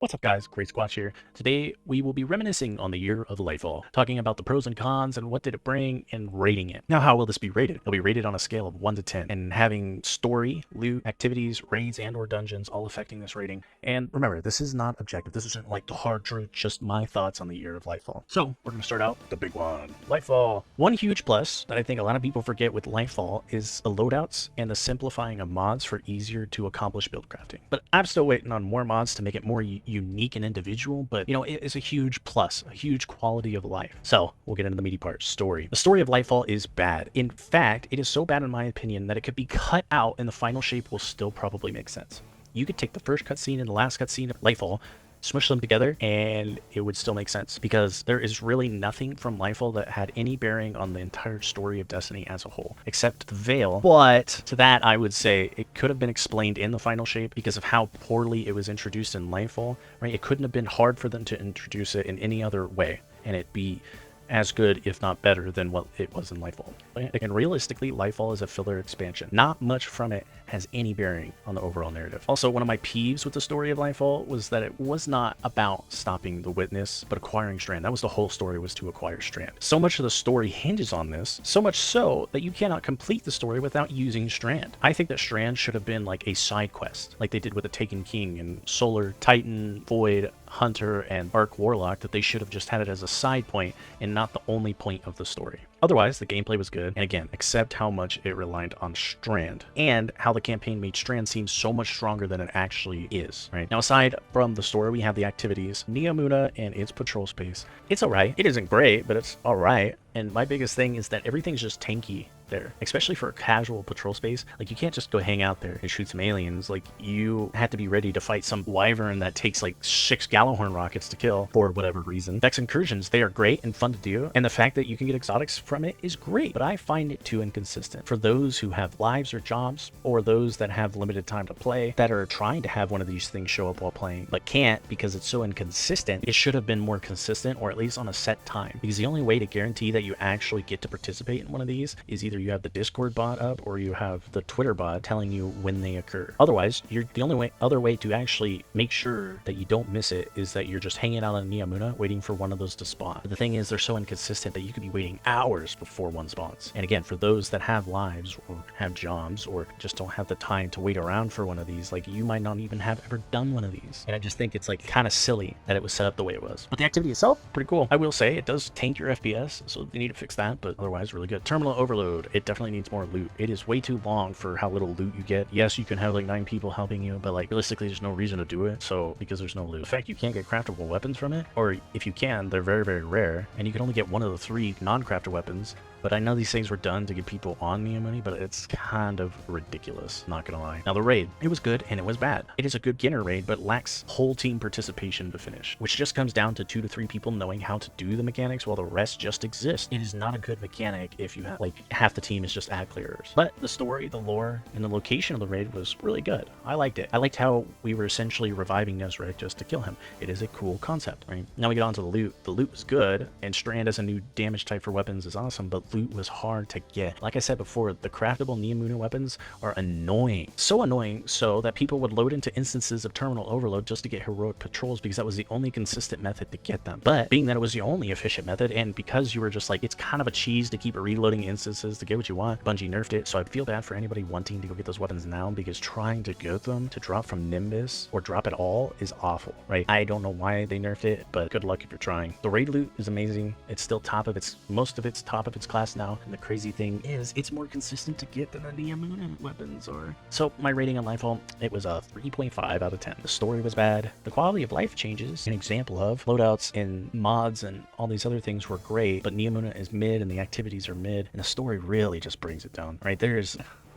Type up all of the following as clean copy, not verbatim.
What's up guys, Great Squatch here. Today we will be reminiscing on the year of Lightfall, talking about the pros and cons and what did it bring and rating it. Now how will this be rated? It'll be rated on a scale of 1 to 10 and having story, loot, activities, raids, and or dungeons all affecting this rating. And remember, this is not objective. This isn't like the hard truth, just my thoughts on the year of Lightfall. So we're going to start out with the big one, Lightfall. One huge plus that I think a lot of people forget with Lightfall is the loadouts and the simplifying of mods for easier to accomplish build crafting. But I'm still waiting on more mods to make it more unique and individual, but you know, it is a huge plus, a huge quality of life. So we'll get into the meaty part. Story. The story of Lightfall is bad. In fact, it is so bad in my opinion that it could be cut out and the final shape will still probably make sense. You could take the first cutscene and the last cutscene of Lightfall, smush them together, and it would still make sense because there is really nothing from Lightfall that had any bearing on the entire story of Destiny as a whole, except the Veil. But to that, I would say it could have been explained in the final shape because of how poorly it was introduced in Lightfall, right? It couldn't have been hard for them to introduce it in any other way, and it'd be as good, if not better, than what it was in Lightfall. And realistically, Lightfall is a filler expansion. Not much from it has any bearing on the overall narrative. Also, one of my peeves with the story of Lightfall was that it was not about stopping the Witness, but acquiring Strand. That was the whole story, was to acquire Strand. So much of the story hinges on this, so much so that you cannot complete the story without using Strand. I think that Strand should have been like a side quest, like they did with the Taken King and Solar Titan, Void, Hunter, and Arc Warlock, that they should have just had it as a side point and not the only point of the story. Otherwise, the gameplay was good, and again, except how much it relied on Strand, and how the campaign made Strand seem so much stronger than it actually is, right? Now, aside from the story, we have the activities, Neomuna and its patrol space. It's alright. It isn't great, but it's alright. And my biggest thing is that everything's just tanky there, especially for a casual patrol space. Like, you can't just go hang out there and shoot some aliens. Like, you have to be ready to fight some wyvern that takes like 6 Gallahorn rockets to kill for whatever reason. Vex incursions, they are great and fun to do, and the fact that you can get exotics from it is great, but I find it too inconsistent. For those who have lives or jobs, or those that have limited time to play, that are trying to have one of these things show up while playing, but can't because it's so inconsistent, it should have been more consistent, or at least on a set time. Because the only way to guarantee that you actually get to participate in one of these is either you have the Discord bot up or you have the Twitter bot telling you when they occur. Otherwise, the only other way to actually make sure that you don't miss it is that you're just hanging out on Neomuna waiting for one of those to spawn. But the thing is, they're so inconsistent that you could be waiting hours before one spawns. And again, for those that have lives or have jobs or just don't have the time to wait around for one of these, like, you might not even have ever done one of these. And I just think it's like kind of silly that it was set up the way it was. But the activity itself, pretty cool. I will say it does tank your FPS, so they need to fix that, but otherwise really good. Terminal overload, it definitely needs more loot. It is way too long for how little loot you get. Yes, you can have like 9 people helping you, but like realistically there's no reason to do it, so because there's no loot. The fact you can't get craftable weapons from it, or if you can, they're very, very rare, and you can only get one of the 3 non-crafted weapons. But I know these things were done to get people on Neomuna, but it's kind of ridiculous, not gonna lie. Now the raid, it was good and it was bad. It is a good beginner raid, but lacks whole team participation to finish, which just comes down to 2 to 3 people knowing how to do the mechanics while the rest just exist. It is not a good mechanic if you have, like, half the team is just ad clearers. But the story, the lore, and the location of the raid was really good. I liked it. I liked how we were essentially reviving Nezrek just to kill him. It is a cool concept, right? Now we get on to the loot. The loot was good, and Strand as a new damage type for weapons is awesome, but loot was hard to get. Like I said before, the craftable Neomuna weapons are annoying. So annoying so that people would load into instances of terminal overload just to get heroic patrols because that was the only consistent method to get them. But being that it was the only efficient method, and because you were just like, it's kind of a cheese to keep reloading instances to get what you want, Bungie nerfed it. So I feel bad for anybody wanting to go get those weapons now, because trying to get them to drop from Nimbus or drop at all is awful, right? I don't know why they nerfed it, but good luck if you're trying. The raid loot is amazing. It's still most of it's top of its class now. And the crazy thing is, it's more consistent to get than the Neomuna weapons are. So my rating on Lightfall, it was a 3.5 out of 10. The story was bad. The quality of life changes, an example of loadouts and mods and all these other things were great, but Neomuna is mid and the activities are mid, and the story really just brings it down, right?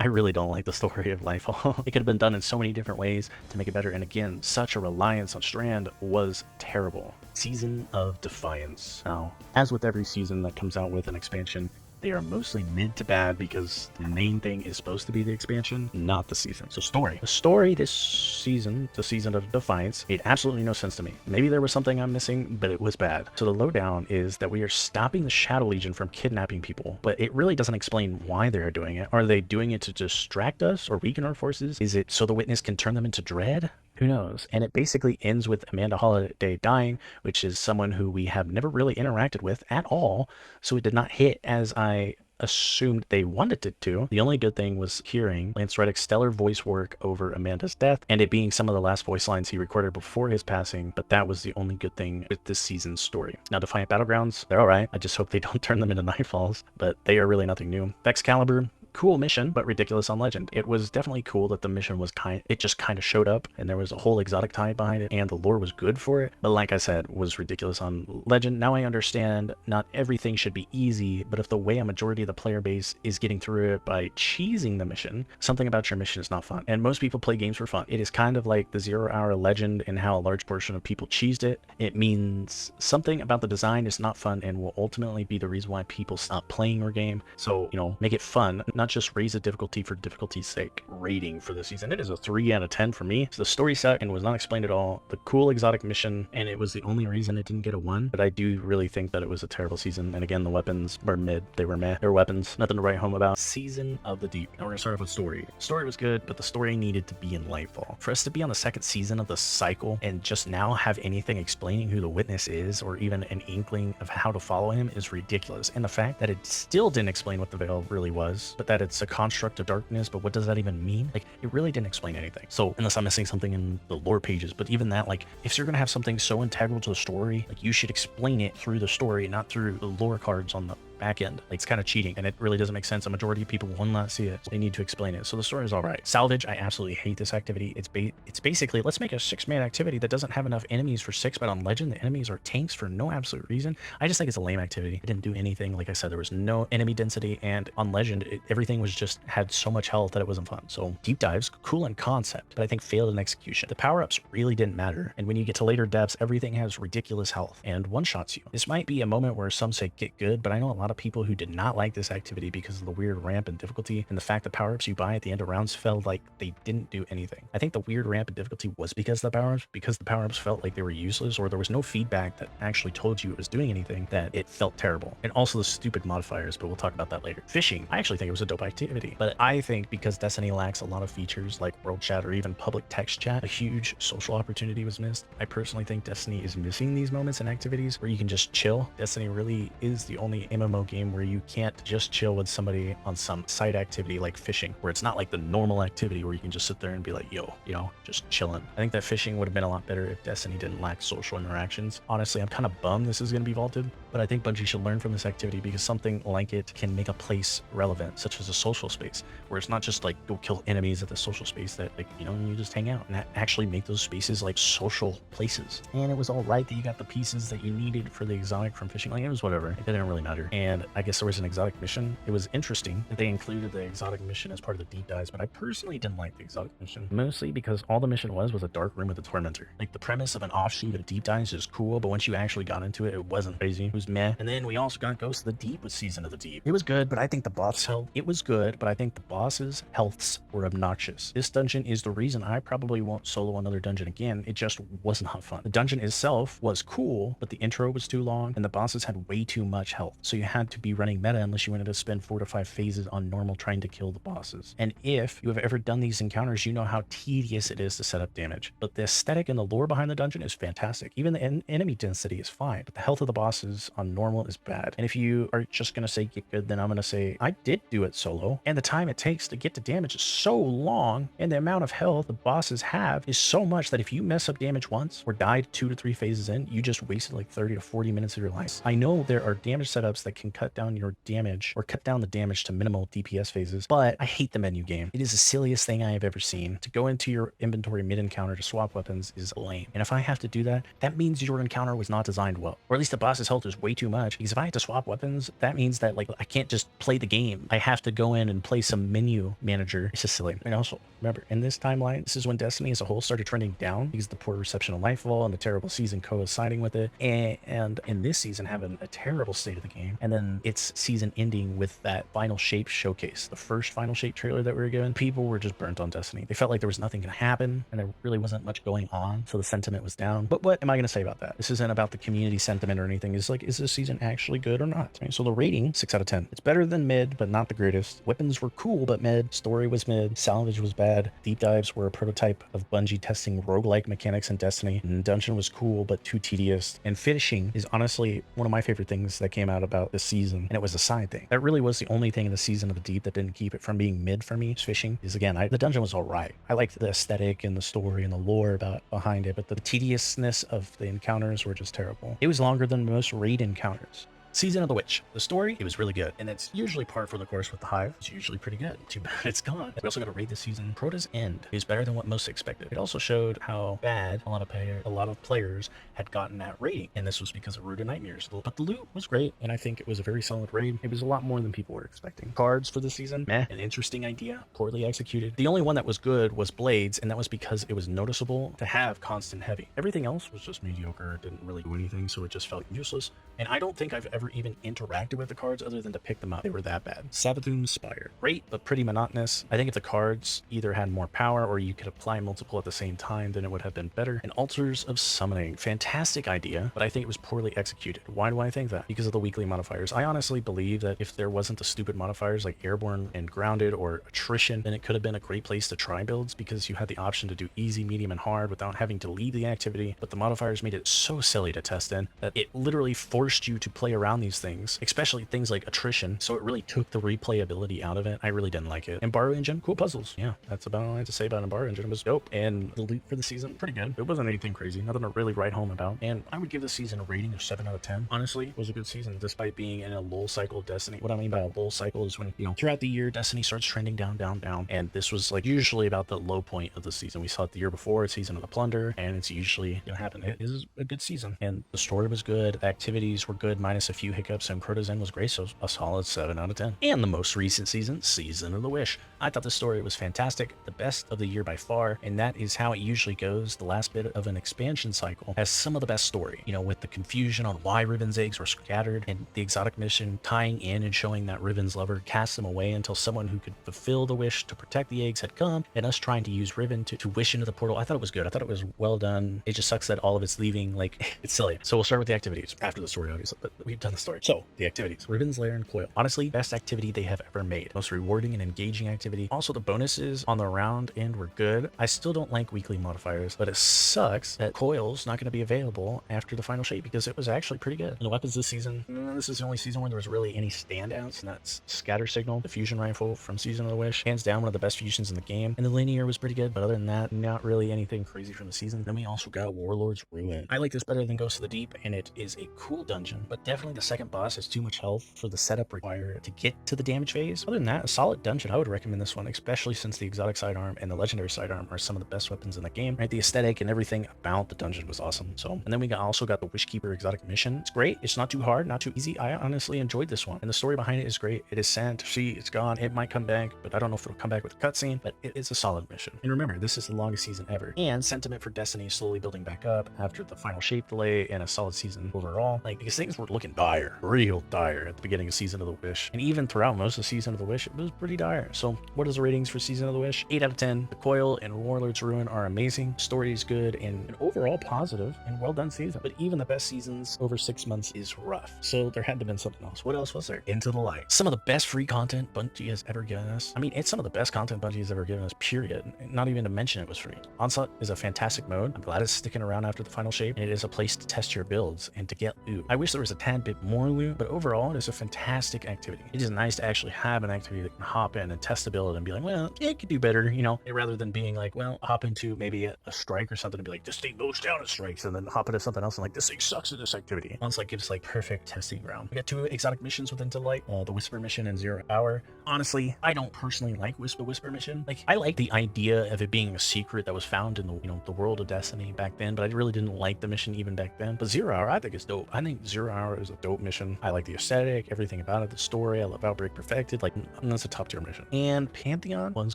I really don't like the story of Lightfall. It could have been done in so many different ways to make it better, and again, such a reliance on Strand was terrible. Season of Defiance. Now, as with every season that comes out with an expansion, they are mostly mid to bad because the main thing is supposed to be the expansion, not the season. So story. The story this season, the season of Defiance, made absolutely no sense to me. Maybe there was something I'm missing, but it was bad. So the lowdown is that we are stopping the Shadow Legion from kidnapping people, but it really doesn't explain why they're doing it. Are they doing it to distract us or weaken our forces? Is it so the Witness can turn them into Dread? Who knows? And it basically ends with Amanda Holiday dying, which is someone who we have never really interacted with at all. So it did not hit as I assumed they wanted it to. The only good thing was hearing Lance Reddick's stellar voice work over Amanda's death and it being some of the last voice lines he recorded before his passing, but that was the only good thing with this season's story. Now, Defiant Battlegrounds, they're alright. I just hope they don't turn them into Nightfalls, but they are really nothing new. Excalibur, cool mission, but ridiculous on Legend. It was definitely cool that the mission was it just kind of showed up and there was a whole exotic tie behind it and the lore was good for it, but like I said, was ridiculous on Legend. Now I understand not everything should be easy, but if the way a majority of the player base is getting through it by cheesing the mission, something about your mission is not fun. And most people play games for fun. It is kind of like the 0 Hour Legend and how a large portion of people cheesed it. It means something about the design is not fun and will ultimately be the reason why people stop playing your game. So, you know, make it fun, not just raise the difficulty for difficulty's sake. Rating for the season, it is a 3 out of 10 for me. So the story sucked and was not explained at all. The cool exotic mission, and it was the only reason it didn't get a 1. But I do really think that it was a terrible season. And again, the weapons were mid. They were meh. They were weapons. Nothing to write home about. Season of the Deep. Now we're gonna start off with story. Story was good, but the story needed to be in Lightfall. For us to be on the 2nd season of the cycle and just now have anything explaining who the witness is or even an inkling of how to follow him is ridiculous. And the fact that it still didn't explain what the veil really was, but that it's a construct of darkness, but what does that even mean? Like, it really didn't explain anything. So unless I'm missing something in the lore pages, but even that, like, if you're gonna have something so integral to the story, like, you should explain it through the story, not through the lore cards on the back end. Like, it's kind of cheating and it really doesn't make sense. A majority of people will not see it. So they need to explain it. So the story is all right. Salvage, I absolutely hate this activity. It's basically, let's make a 6-man activity that doesn't have enough enemies for 6, but on Legend, the enemies are tanks for no absolute reason. I just think it's a lame activity. It didn't do anything. Like I said, there was no enemy density, and on Legend, everything was just had so much health that it wasn't fun. So deep dives, cool in concept, but I think failed in execution. The power-ups really didn't matter. And when you get to later depths, everything has ridiculous health and one-shots you. This might be a moment where some say get good, but I know a lot of people who did not like this activity because of the weird ramp and difficulty and the fact that power-ups you buy at the end of rounds felt like they didn't do anything. I think the weird ramp and difficulty was because of the power-ups, because the power-ups felt like they were useless or there was no feedback that actually told you it was doing anything, that it felt terrible. And also the stupid modifiers, but we'll talk about that later. Fishing, I actually think it was a dope activity, but I think because Destiny lacks a lot of features like world chat or even public text chat, a huge social opportunity was missed. I personally think Destiny is missing these moments and activities where you can just chill. Destiny really is the only MMO game where you can't just chill with somebody on some side activity like fishing, where it's not like the normal activity where you can just sit there and be like, yo, you know, just chilling. I think that fishing would have been a lot better if Destiny didn't lack social interactions. Honestly, I'm kind of bummed this is going to be vaulted, but I think Bungie should learn from this activity because something like it can make a place relevant, such as a social space, where it's not just like go kill enemies at the social space, that, like, you know, you just hang out and actually make those spaces like social places. And it was all right that you got the pieces that you needed for the exotic from fishing. Like, it was whatever. It didn't really matter. And I guess there was an exotic mission. It was interesting that they included the exotic mission as part of the deep dives, but I personally didn't like the exotic mission, mostly because all the mission was a dark room with a tormentor. Like, the premise of an offshoot of deep dives is cool, but once you actually got into it, it wasn't crazy. It was meh. And then we also got Ghost of the Deep with Season of the Deep. It was good, but I think the boss health, it was good, but I think the boss's healths were obnoxious. This dungeon is the reason I probably won't solo another dungeon again. It just was not fun. The dungeon itself was cool, but the intro was too long and the bosses had way too much health. So you had to be running meta unless you wanted to spend 4 to 5 phases on normal trying to kill the bosses. And if you have ever done these encounters, you know how tedious it is to set up damage. But the aesthetic and the lore behind the dungeon is fantastic. Even the enemy density is fine, but the health of the bosses on normal is bad. And if you are just going to say get good, then I'm going to say I did do it solo. And the time it takes to get to damage is so long, and the amount of health the bosses have is so much that if you mess up damage once or died 2 to 3 phases in, you just wasted like 30 to 40 minutes of your life. I know there are damage setups that can cut down your damage or cut down the damage to minimal DPS phases, but I hate the menu game. It is the silliest thing I have ever seen. To go into your inventory mid-encounter to swap weapons is lame. And if I have to do that, that means your encounter was not designed well. Or at least the boss's health is way too much, because if I had to swap weapons, that means that, like, I can't just play the game. I have to go in and play some menu manager. It's just silly. And also, remember, in this timeline, this is when Destiny as a whole started trending down because of the poor reception of Lightfall and the terrible season coinciding with it. And in this season, having a terrible state of the game. And and then its season ending with that Final Shape showcase, the first Final Shape trailer that we were given. People were just burnt on Destiny. They felt like there was nothing going to happen, and there really wasn't much going on, so the sentiment was down. But what am I going to say about that? This isn't about the community sentiment or anything. It's like, is this season actually good or not? Right? So the rating, 6 out of 10. It's better than mid, but not the greatest. Weapons were cool, but mid. Story was mid. Salvage was bad. Deep dives were a prototype of Bungie testing roguelike mechanics in Destiny. And dungeon was cool, but too tedious. And finishing is honestly one of my favorite things that came out about this season, and it was a side thing. That really was the only thing in the Season of the Deep that didn't keep it from being mid for me. Fishing is, again, the dungeon was all right. I liked the aesthetic and the story and the lore behind it, but the tediousness of the encounters were just terrible. It was longer than most raid encounters. Season of the Witch. The story, it was really good. And it's usually par for the course with the Hive. It's usually pretty good. Too bad it's gone. We also got to raid this season. Prota's End is better than what most expected. It also showed how bad a lot of players had gotten at raiding. And this was because of Root of Nightmares. But the loot was great. And I think it was a very solid raid. It was a lot more than people were expecting. Cards for the season, meh. An interesting idea, poorly executed. The only one that was good was Blades. And that was because it was noticeable to have constant heavy. Everything else was just mediocre. It didn't really do anything. So it just felt useless. And I don't think I've ever even interacted with the cards other than to pick them up. They were that bad. Savathun's Spire. Great, but pretty monotonous. I think if the cards either had more power or you could apply multiple at the same time, then it would have been better. And Altars of Summoning. Fantastic idea, but I think it was poorly executed. Why do I think that? Because of the weekly modifiers. I honestly believe that if there wasn't the stupid modifiers like Airborne and Grounded or Attrition, then it could have been a great place to try builds because you had the option to do easy, medium, and hard without having to lead the activity. But the modifiers made it so silly to test in that it literally forced you to play around these things, especially things like Attrition, so it really took the replayability out of it. I really didn't like it. Embargo Engine, cool puzzles. Yeah, that's about all I have to say about Embargo Engine. It was dope, and the loot for the season, pretty good. It wasn't anything crazy, nothing to really write home about, and I would give this season a rating of 7 out of 10. Honestly, it was a good season, despite being in a lull cycle of Destiny. What I mean by a lull cycle is when, throughout the year, Destiny starts trending down, down, down, and this was like usually about the low point of the season. We saw it the year before, Season of the Plunder, and it's usually gonna happen. It is a good season, and the story was good, the activities were good, minus a few hiccups, and Prota's End was great, so a solid 7 out of 10. And the most recent season, Season of the Wish. I thought the story was fantastic, the best of the year by far, and that is how it usually goes. The last bit of an expansion cycle has some of the best story, with the confusion on why Riven's eggs were scattered, and the exotic mission tying in and showing that Riven's lover cast them away until someone who could fulfill the wish to protect the eggs had come, and us trying to use Riven to wish into the portal. I thought it was good. I thought it was well done. It just sucks that all of it's leaving, it's silly. So we'll start with the activities after the story, obviously, but we've done the story. So, the activities. Riven's Lair and Coil. Honestly, best activity they have ever made. Most rewarding and engaging activity. Also, the bonuses on the round end were good. I still don't like weekly modifiers, but it sucks that Coil's not going to be available after the Final Shape because it was actually pretty good. And the weapons this season, this is the only season where there was really any standouts, and that's Scatter Signal, the fusion rifle from Season of the Wish. Hands down, one of the best fusions in the game. And the linear was pretty good, but other than that, not really anything crazy from the season. Then we also got Warlord's Ruin. I like this better than Ghost of the Deep, and it is a cool dungeon, but definitely the second boss has too much health for the setup required to get to the damage phase. Other than that, a solid dungeon. I would recommend this one, especially since the exotic sidearm and the legendary sidearm are some of the best weapons in the game. Right, the aesthetic and everything about the dungeon was awesome. So, and then we also got the Wishkeeper exotic mission. It's great. It's not too hard, not too easy. I honestly enjoyed this one, and the story behind it is great. It is sent. See, it's gone. It might come back, but I don't know if it'll come back with a cutscene. But it is a solid mission. And remember, this is the longest season ever, and sentiment for Destiny is slowly building back up after the Final Shape delay and a solid season overall. Because things were looking dire, real dire at the beginning of Season of the Wish, and even throughout most of Season of the Wish, it was pretty dire. So, what is the ratings for Season of the Wish? 8 out of 10. The Coil and Warlord's Ruin are amazing. Story is good and an overall positive and well done season. But even the best seasons over 6 months is rough. So there had to have been something else. What else was there? Into the Light. Some of the best free content Bungie has ever given us. I mean, it's some of the best content Bungie has ever given us, period. Not even to mention it was free. Onslaught is a fantastic mode. I'm glad it's sticking around after the Final Shape, and it is a place to test your builds and to get loot. I wish there was a tad bit more loot, but overall, it is a fantastic activity. It is nice to actually have an activity that can hop in and test a build and be like, well, it could do better, rather than being like, well, hop into maybe a strike or something and be like, this thing goes down at strikes, and then hop into something else and like, this thing sucks at this activity. Onslaught gives perfect testing ground. We got 2 exotic missions within Delight, the Whisper mission and 0 Hour. Honestly, I don't personally like the Whisper mission. I like the idea of it being a secret that was found in the world of Destiny back then, but I really didn't like the mission even back then. But 0 Hour, I think is dope. I think 0 Hour is a dope mission. I like the aesthetic, everything about it, the story. I love Outbreak Perfected. Like, that's a top tier mission. And Pantheon one's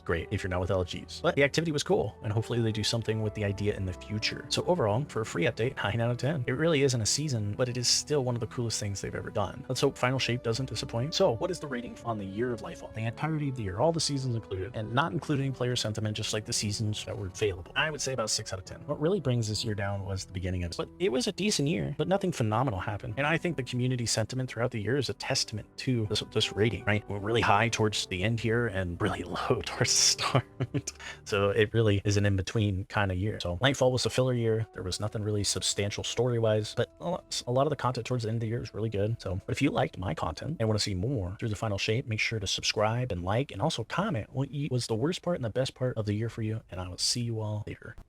great if you're not with LGs. But the activity was cool, and hopefully they do something with the idea in the future. So overall, for a free update, 9 out of 10. It really isn't a season, but it is still one of the coolest things they've ever done. Let's hope Final Shape doesn't disappoint. So what is the rating on the year of Lightfall? The entirety of the year, all the seasons included, and not including player sentiment, just like the seasons that were available. I would say about 6 out of 10. What really brings this year down was the beginning of it. But it was a decent year, but nothing phenomenal happened. And I think the community sentiment throughout the year is a testament to this rating, right? We're really high towards the end here and really low towards the start. So it really is an in-between kind of year. So Lightfall was a filler year. There was nothing really substantial story-wise, but a lot of the content towards the end of the year is really good. So, but if you liked my content and want to see more through the Final Shape, make sure to subscribe and like, and also comment what was the worst part and the best part of the year for you. And I will see you all later.